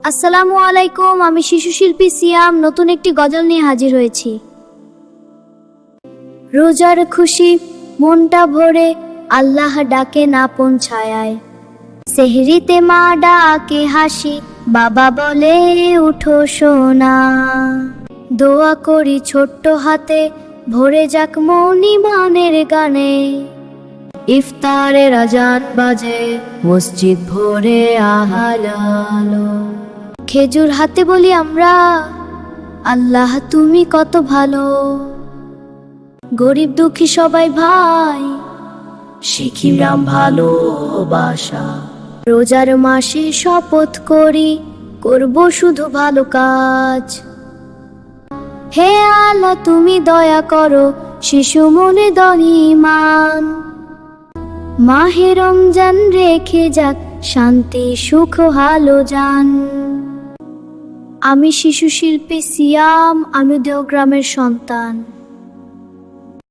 আসসালামু আলাইকুম। আমি শিশু শিল্পী সিয়াম নতুন একটি গজল নিয়ে হাজির হয়েছি। রোজার খুশি মনটা ভরে আল্লাহ ডাকে না পৌঁছায়, সেহরিতে মা ডাকে হাসি, বাবা বলে উঠো সোনা। দোয়া করি ছোট্ট হাতে ভরে যাক মন ইমানের গানে, ইফতারের আজান বাজে মসজিদ ভরে আলো। খেজুর হাতে বলি আমরা, আল্লাহ তুমি কত ভালো। গরিব দুঃখী সবাই ভাই, শিখিলাম ভালোবাসা। রোজার মাসে শপথ করি করব শুধু ভালো কাজ। হে আল্লাহ তুমি দয়া করো শিশু মনে দাও ঈমান। মাহে রমজান রেখে যাক শান্তি সুখ ভালো জান। আমি শিশু শিল্পী সিয়াম, আমি দেওগ্রামের সন্তান।